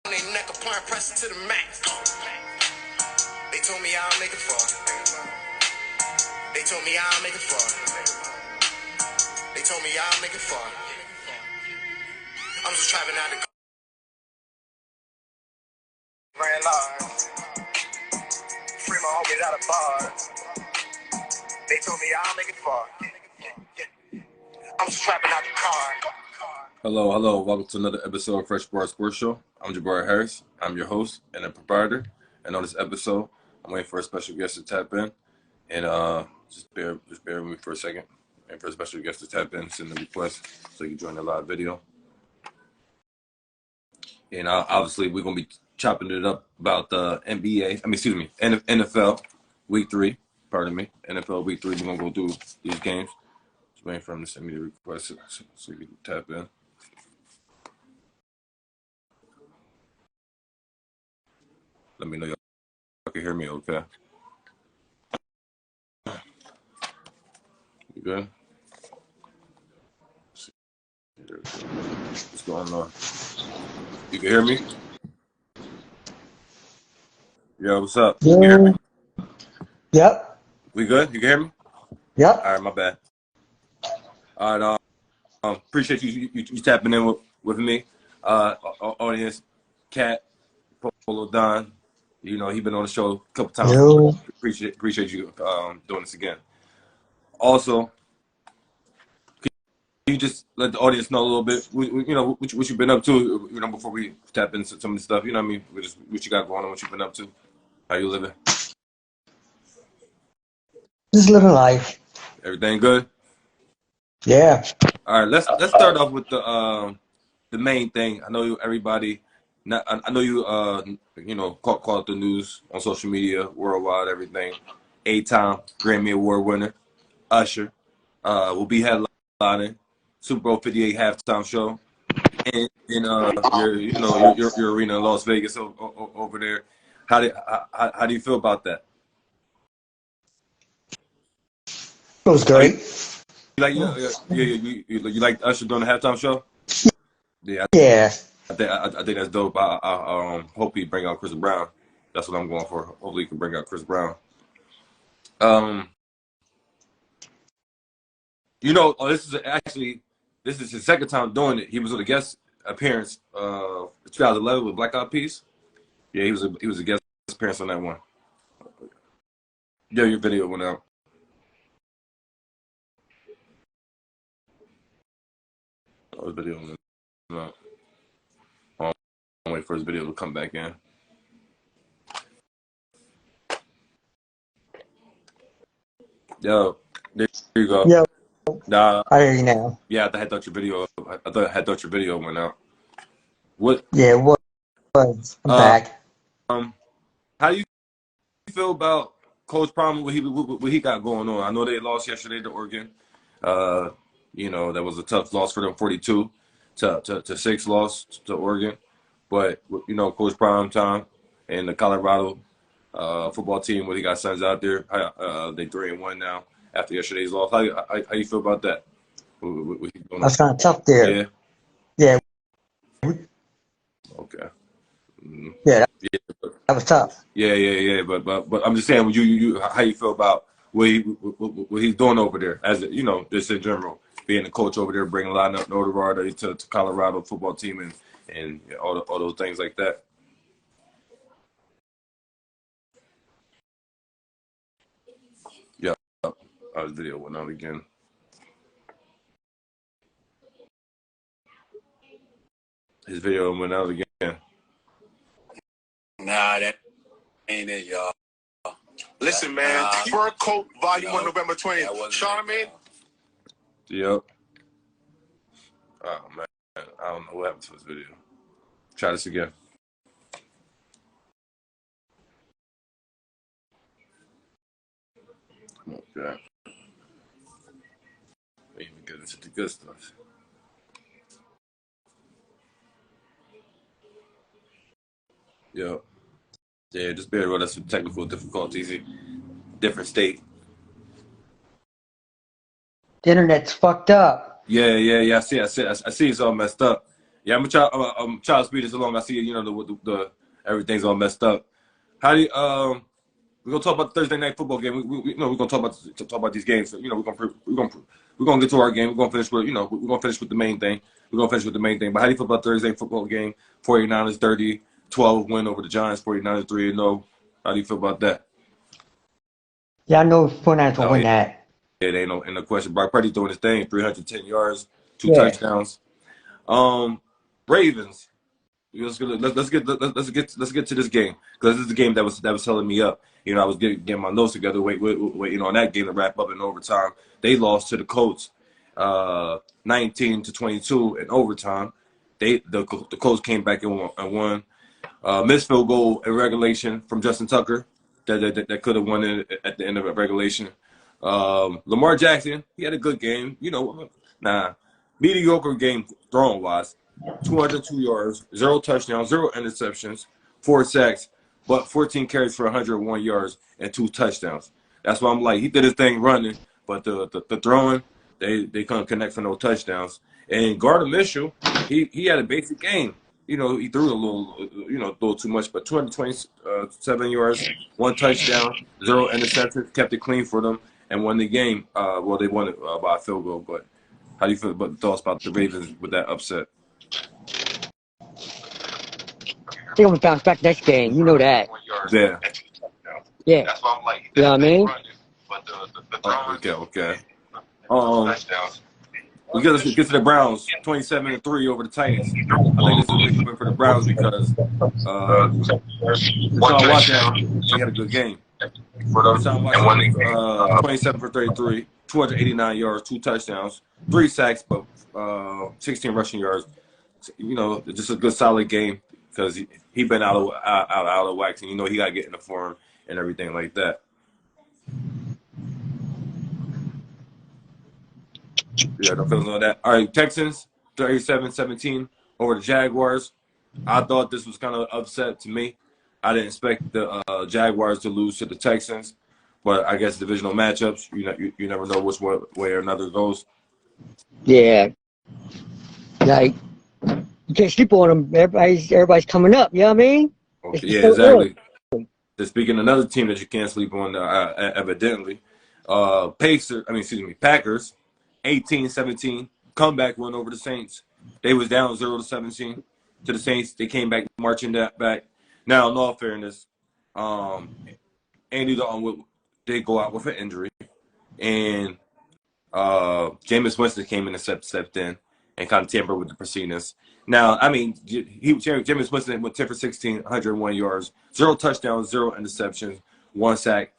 They neck applying pressure to the max. They told me I'll make it far. They told me I'll make it far. They told me I'll make it far. I'm just trapping out the ran large. Free my homies out of bars. They told me I'll make it far. I'm just trapping out the car. Hello. Welcome to another episode of Fresh Bar Sports Show. I'm Jabari Harris. I'm your host and a proprietor. And on this episode, I'm waiting for a special guest to tap in. And just bear with me for a second. And for a special guest to tap in, send a request so you can join the live video. And obviously, we're going to be chopping it up about the NFL Week 3. Pardon me. NFL Week 3. We're going to go through these games. Just waiting for him to send me the request so you can tap in. Let me know y'all can hear me okay. You good? What's going on? You can hear me? Yo, what's up? Yeah. You can hear me? Yep. We good? You can hear me? Yep. All right, my bad. All right, appreciate you tapping in with me. Audience, Katt, Polo-Don. You know, he's been on the show a couple times. Yo. Appreciate you doing this again. Also, can you just let the audience know a little bit, you know, what you've been up to, you know, before we tap into some of the stuff, you know what I mean? What you got going on, what you've been up to, how you living? Just living life. Everything good? Yeah. All right, let's start off with the main thing. I know everybody. I know you you know caught the news on social media worldwide. Everything. 8-time Grammy Award winner Usher will be headlining Super Bowl 58 halftime show in your arena in Las Vegas over there. How do you feel about that? It was great. You like you like Usher doing the halftime show? Yeah. Yeah. I think that's dope. I hope he bring out Chris Brown. That's what I'm going for. Hopefully he can bring out Chris Brown. You know, this is his second time doing it. He was on a guest appearance 2011 with Black Eyed Peas. Yeah, he was a guest appearance on that one. Yeah, your video went out. Oh, his video went out. I'm waiting for his video to come back in. Yo, there you go. Yo. Nah, I hear you now. yeah, I thought your video. I thought your video went out. What? Yeah, it was. I'm back. How do you feel about Coach Prime, what he got going on? I know they lost yesterday to Oregon. You know, that was a tough loss for them, 42 to 6 loss to Oregon. But you know, Coach Prime time and the Colorado football team, what he got sons out there. They 3-1 now after yesterday's loss. How you feel about that? What he doing? That's kind of tough there. Yeah. Yeah. Okay. Yeah. Yeah. That was tough. Yeah. But I'm just saying, how you feel about what he's doing over there, as you know, just in general, being the coach over there, bringing a lot of notoriety to Colorado football team and all those things like that. Yeah, his video went out again. His video went out again. Nah, that ain't it, y'all. Listen, man, Fur Coat, Volume 1, November 20th. Charmin. Yep. Oh, man. I don't know what happened to his video. Try this again. Okay. We even get into the good stuff. Yep. Yeah, just bear with us with technical difficulties. Different state. The internet's fucked up. Yeah. I see it's all messed up. Yeah, I'm trying to speed this along. I see, the everything's all messed up. How do you, we're gonna talk about the Thursday night football game. We're gonna talk about these games. So, we're gonna get to our game. We're gonna finish with, we're gonna finish with the main thing. We're gonna finish with the main thing. But how do you feel about Thursday football game? 49ers 30-12 win over the Giants. 49ers 3-0. How do you feel about that? Yeah, I know 49ers will Oh, win yeah. that. It ain't no question. Brock Purdy doing his thing. 310 yards, 2 Yeah. touchdowns. Ravens. Let's get to this game, because this is the game that was telling me up. I was getting my notes together, waiting on that game to wrap up in overtime. They lost to the Colts, 19-22 in overtime. The Colts came back and won. Missed field goal in regulation from Justin Tucker that could have won it at the end of regulation. Lamar Jackson, he had a good game. Mediocre game throwing wise. 202 yards, 0 touchdowns, 0 interceptions, 4 sacks, but 14 carries for 101 yards and 2 touchdowns. That's why I'm like, he did his thing running, but the throwing, they couldn't connect for no touchdowns. And Gardner Minshew, he had a basic game. He threw a little too much, but 227 yards, 1 touchdown, 0 interceptions, kept it clean for them, and won the game. Well, they won it by a field goal. But how do you feel about the thoughts about the Ravens with that upset? They're going to bounce back next game. You know that. Yeah. Yeah. You know what I mean? Okay. We got to get to the Browns, 27-3 over the Titans. I think this is a big win for the Browns because Deshaun Watson, he had a good game. Deshaun Watson, 27 for 33, 289 yards, 2 touchdowns, 3 sacks, but 16 rushing yards. Just a good solid game because he been out of wax, and he got to get in the form and everything like that. Yeah, no feelings on that. All right, Texans 37-17 over the Jaguars. I thought this was kind of upset to me. I didn't expect the Jaguars to lose to the Texans, but I guess divisional matchups, you never know which way or another goes. Yeah. Like, you can't sleep on them. Everybody's coming up. You know what I mean? Okay. Yeah, exactly. Speaking of another team that you can't sleep on, evidently, Packers, 18-17, comeback win over the Saints. They was down 0-17 to the Saints. They came back marching that back. Now, in all fairness, Andy Dalton did go out with an injury, and Jameis Winston came in and stepped in and kind of tampered with the proceedings. Now, Jameis Winston went 10 for 16, 101 yards, 0 touchdowns, 0 interceptions, 1 sack.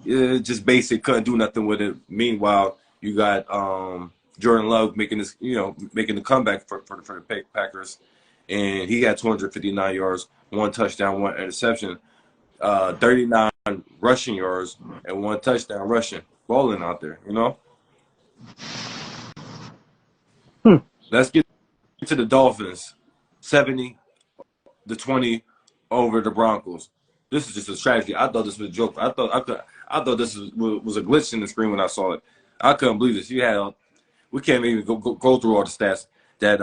Just basic, couldn't do nothing with it. Meanwhile, you got Jordan Love making the comeback for the Packers, and he had 259 yards, 1 touchdown, 1 interception, 39 rushing yards, and 1 touchdown rushing. Balling out there, Let's get to the Dolphins, 70-20 over the Broncos. This is just a tragedy. I thought this was a joke. I thought this was a glitch in the screen when I saw it. I couldn't believe this. We can't even go through all the stats that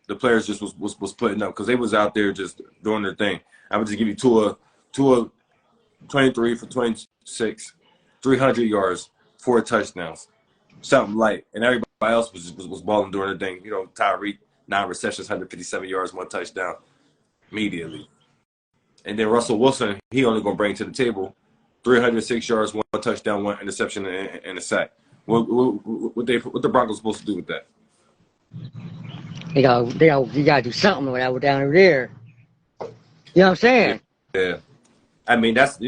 the players just was putting up, because they was out there just doing their thing. I would just give you Tua 23 for 26, 300 yards, 4 touchdowns, something light, and everybody else was balling during their thing. Tyreek, 9 receptions, 157 yards, 1 touchdown immediately. And then Russell Wilson, he only going to bring to the table 306 yards, 1 touchdown, 1 interception, and a sack. What the Broncos supposed to do with that? You gotta do something with that down there. You know what I'm saying? Yeah. I mean, that's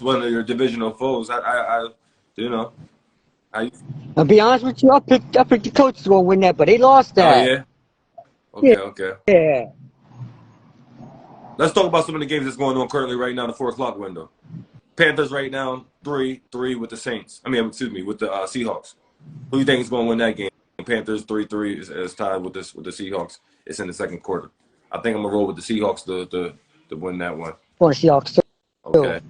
one of your divisional foes. I'll be honest with you, I picked the Colts to go win that, but they lost that. Oh yeah. Okay. Yeah. Let's talk about some of the games that's going on currently right now in the 4 o'clock window. Panthers right now 3-3 with the Saints. With the Seahawks. Who do you think is going to win that game? Panthers 3-3 is tied with the Seahawks. It's in the second quarter. I think I'm gonna roll with the Seahawks to win that one. For the Seahawks. Okay.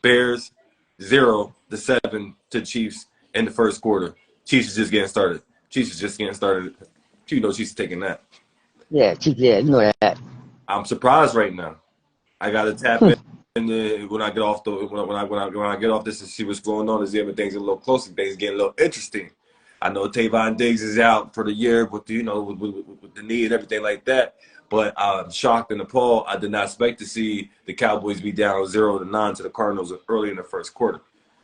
Bears 0-7 to Chiefs in the first quarter. Chiefs is just getting started. She knows she's taking that. Yeah, you know that. I'm surprised right now. I got to tap in when I get off when I get off this and see what's going on. Is everything's a little closer, things getting a little interesting. I know Tavon Diggs is out for the year with the, with the knee and everything like that. But I'm shocked and appalled. I did not expect to see the Cowboys be down 0-9 to the Cardinals early in the first quarter.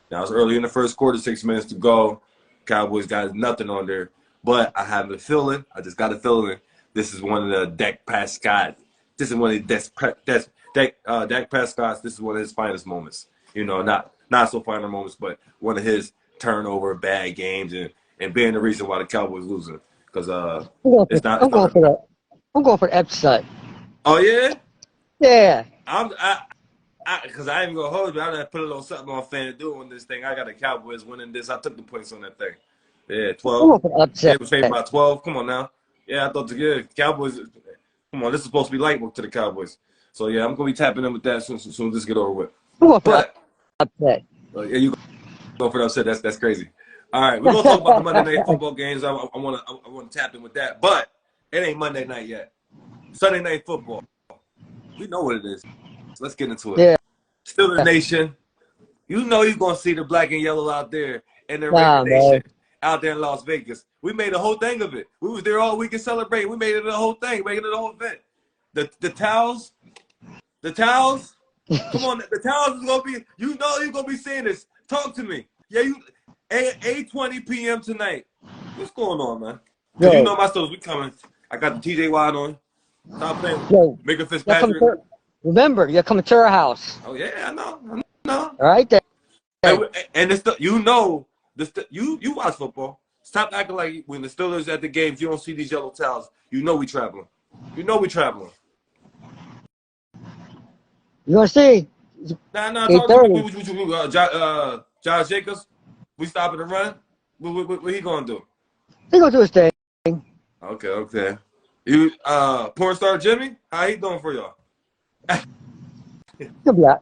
Now it's early in the first quarter, 6 minutes to go. Cowboys got nothing on there. But I have a feeling, I just got a feeling, this is one of the Dak Prescott. This is one of the Dak Prescott's. This is one of his finest moments. Not so final moments, but one of his turnover bad games and being the reason why the Cowboys losing. Because it's not. I'm going for the upset. Oh yeah. Yeah. Because I ain't gonna hold you. I done put a little something on FanDuel on this thing. I got the Cowboys winning this. I took the points on that thing. Yeah, 12. I'm going for the upset. It was favored by 12. Come on now. Yeah, I thought the Cowboys. Come on, this is supposed to be light work to the Cowboys. So yeah, I'm gonna be tapping in with that soon as this get over with. I'm going for the upset. Yeah, you go for the upset. That's crazy. All right, we're gonna talk about the Monday Night Football games. I want to tap in with that, but it ain't Monday night yet. Sunday Night Football. We know what it is. So let's get into it. Yeah. Still the nation. You know you're gonna see the black and yellow out there in the Raider Nation out there in Las Vegas. We made a whole thing of it. We was there all week and celebrating. We made it a whole thing, making it a whole event. The towels. Come on, the towels is gonna be. You know you're gonna be seeing this. Talk to me. Yeah, 8:20 p.m. tonight. What's going on, man? Yo, you know my stuff. We coming. I got the TJ Watt on. Stop playing. Yo, Mika Fitzpatrick. Remember, you're coming to our house. Oh yeah, I know. All right then. And it's you watch football. Stop acting like when the Steelers at the games, you don't see these yellow towels. You know we traveling. You know we traveling. You want to see? Josh Jacobs, we stopping to run. What he gonna do? He gonna do his thing. Okay. You porn star Jimmy, how he doing for y'all? He'll be all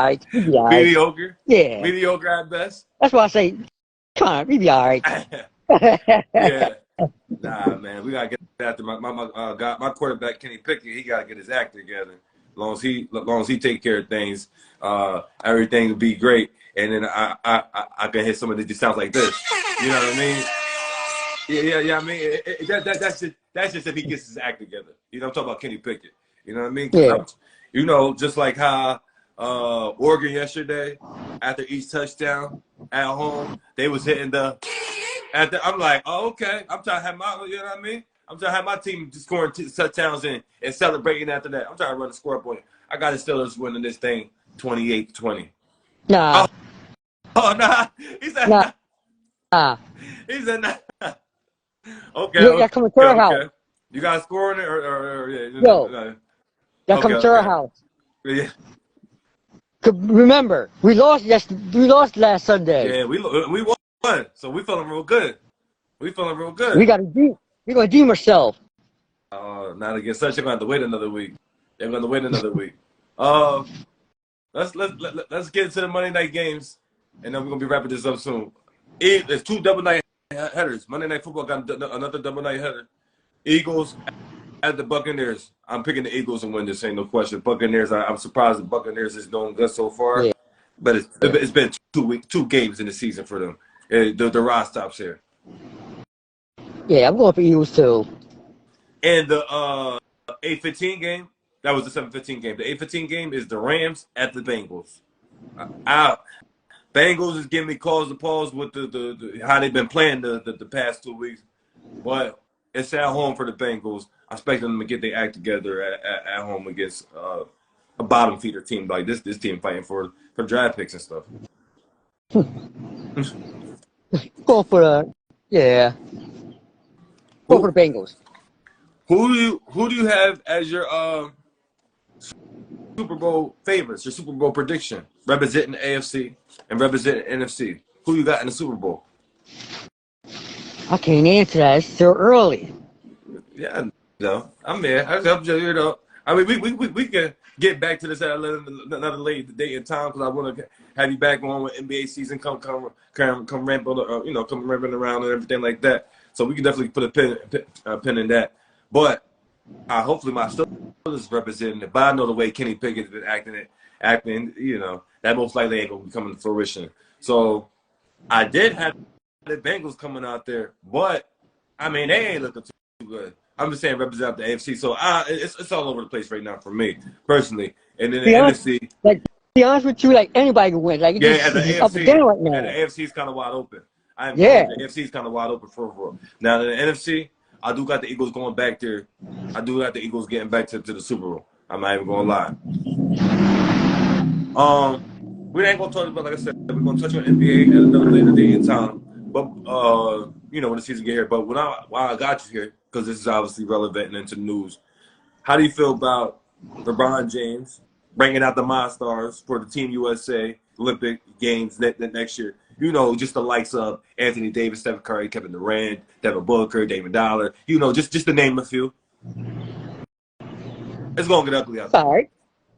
right. Mediocre. Yeah. Mediocre at best. That's why I say, come on, he'll be all right. Yeah. Nah, man, we gotta get after my quarterback Kenny Pickett. He gotta get his act together. As long as he take care of things, everything will be great. And then I can hit some of it just sounds like this. You know what I mean? Yeah. I mean, that's just if he gets his act together. You know, I'm talking about Kenny Pickett. You know what I mean? Yeah. Just like how Oregon yesterday, after each touchdown at home, they was hitting I'm like, oh, okay. I'm trying to have you know what I mean? I'm trying to have my team just scoring touchdowns and celebrating after that. I'm trying to run the score point. I got the Steelers winning this thing 28-20. Nah. Oh, nah. He said nah. He said nah. Okay. Yeah, coming to our house. You guys scoring it or Yo. Y'all come to our house. Yeah. Remember, we lost last Sunday. Yeah, we won. So we feeling real good. We gonna redeem ourselves. Not against such. They're gonna have to wait another week. Let's get into the Monday night games, and then we're gonna be wrapping this up soon. There's 2 double night headers. Monday Night Football got another double night header. Eagles at the Buccaneers. I'm picking the Eagles and win this. Ain't no question. Buccaneers. I'm surprised the Buccaneers is doing good so far. Yeah. But it's been 2 games in the season for them. The ride stops here. Yeah, I'm going for Eagles too. And the 8:15 game, that was the 7:15 game. The 8:15 game is the Rams at the Bengals. Bengals is giving me cause to pause with the how they've been playing the past 2 weeks. But it's at home for the Bengals. I expect them to get their act together at home against a bottom feeder team like this team fighting for draft picks and stuff. Go for the Bengals. Who do you have as your Super Bowl favorites? Your Super Bowl prediction representing the AFC and representing NFC. Who you got in the Super Bowl? I can't answer that. It's still early. Yeah, no, I'm there. I mean, we can get back to this at another later date and time because I want to have you back on when NBA season come ramping, come ramping around and everything like that. So we can definitely put a pin in that. But hopefully my Steelers is representing it. But I know the way Kenny Pickett's been acting, you know, that most likely ain't gonna be coming to fruition. So I did have the Bengals coming out there, but I mean they ain't looking too good. I'm just saying represent the AFC. So it's all over the place right now for me personally. And then the NFC. Like, to be honest with you, like anybody can win. Like it's just up and down right now. And the AFC is kind of wide open. The AFC is kind of wide open for. Now the NFC, I do got the Eagles going back there. I do got the Eagles getting back to the Super Bowl. I'm not even gonna lie. We ain't gonna talk about, like I said, we're gonna touch on NBA at another later day in time. But you know, when the season get here. But while I got you here, because this is obviously relevant and into the news, how do you feel about LeBron James bringing out the Monstars for the Team USA Olympic Games next year? You know, just the likes of Anthony Davis, Stephen Curry, Kevin Durant, Devin Booker, David Dollar. You know, just to name a few. It's gonna get ugly out there. All right.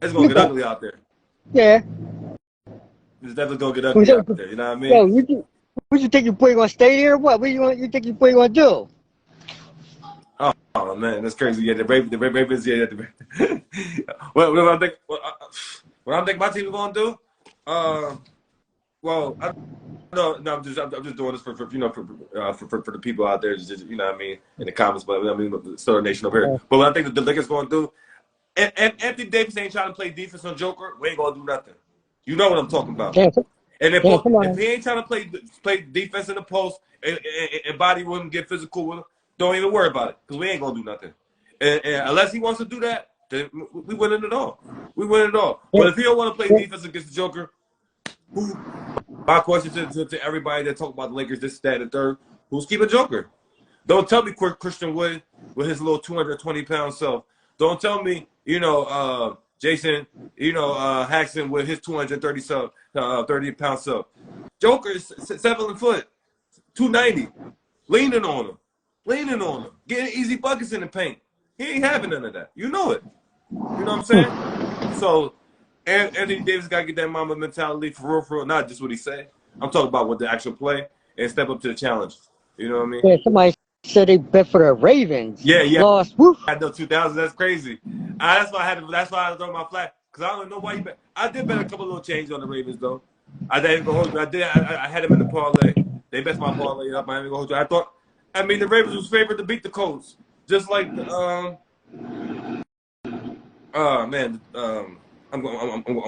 It's gonna get ugly out there. Yeah. It's definitely gonna get ugly out there. You know what I mean? Yo, what you think your boy gonna stay there? Or what? What you think your boy gonna do? Oh man, that's crazy. Yeah, the Ravens. Yeah, what I think. What I think my team is gonna do. Well, no, I'm just doing this for you know for the people out there, just, you know what I mean, in the comments. But I mean, the Star Nation over here. But what I think the Lakers gonna do. And Anthony Davis ain't trying to play defense on Joker. We ain't gonna do nothing. You know what I'm talking about. Yeah. And if he ain't trying to play defense in the post and body with him, get physical with him, don't even worry about it because we ain't gonna do nothing. And unless he wants to do that, then we winning it all. We win it all. But if he don't want to play defense against the Joker, my question to everybody that talk about the Lakers, this, that, and the third, who's keeping Joker? Don't tell me Christian Wood with his little 220-pound self. Don't tell me, you know, Jason, you know, Haxton with his 30-pound self. Joker is 7 foot, 290, leaning on him, getting easy buckets in the paint. He ain't having none of that. You know it. You know what I'm saying? So Anthony Davis got to get that Mamba mentality for real, not just what he say. I'm talking about what the actual play and step up to the challenge. You know what I mean? Yeah, somebody said they bet for the Ravens. Yeah. Lost. Woof. I know 2000. That's crazy. That's why I was throwing my flag because I don't know why you bet. I did bet a couple little changes on the Ravens though. I didn't go hold you. I had them in the parlay. They bet my parlay up. I didn't go hold you. I mean, the Ravens was favored to beat the Colts, just like I'm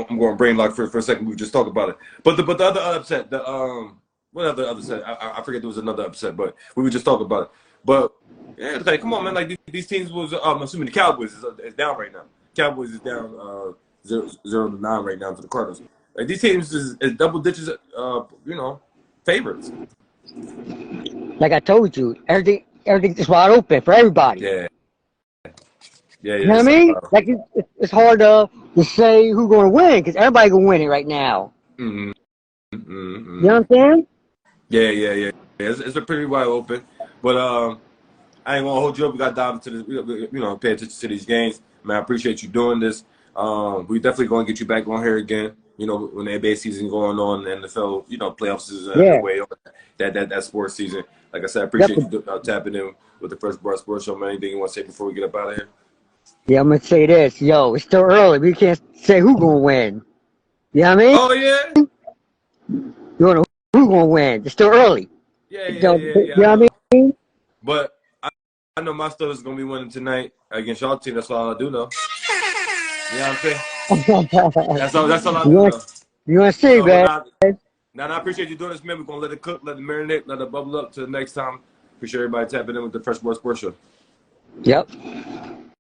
going brain lock for a second. We just talked about it. But the other upset, what other upset? I forget there was another upset, but we were just talking about it. But yeah, like, come on, man. Like these teams was. I'm assuming the Cowboys is down right now. Cowboys is down 0-9 right now to the Cardinals. Like these teams is double digits, you know, favorites. Like I told you, everything is wide open for everybody. Yeah. You know what I mean? Like it's hard to say who's going to win because everybody can win it right now. Mm-hmm. You know what I'm saying? Yeah. It's a pretty wide open, but I ain't gonna hold you up. We got to dive into this. You know, pay attention to these games. Man, I appreciate you doing this. We definitely gonna get you back on here again. You know, when the NBA season going on, and the NFL, you know, playoffs is underway. That sports season. Like I said, I appreciate you tapping in with the First Bar Sports Show. Man, anything you want to say before we get up out of here? Yeah, I'm gonna say this. Yo, it's still early. We can't say who's gonna win. You know what I mean? Oh yeah. You wanna who's gonna win? It's still early. Yeah. You know what I mean? But I know my Steelers is gonna be winning tonight against y'all team. That's all I do know. You know what I'm saying? That's all I do know. You wanna see, man? Now I appreciate you doing this, man. We're gonna let it cook, let it marinate, let it bubble up to the next time. Appreciate everybody tapping in with the Fresh Sports Show. Yep.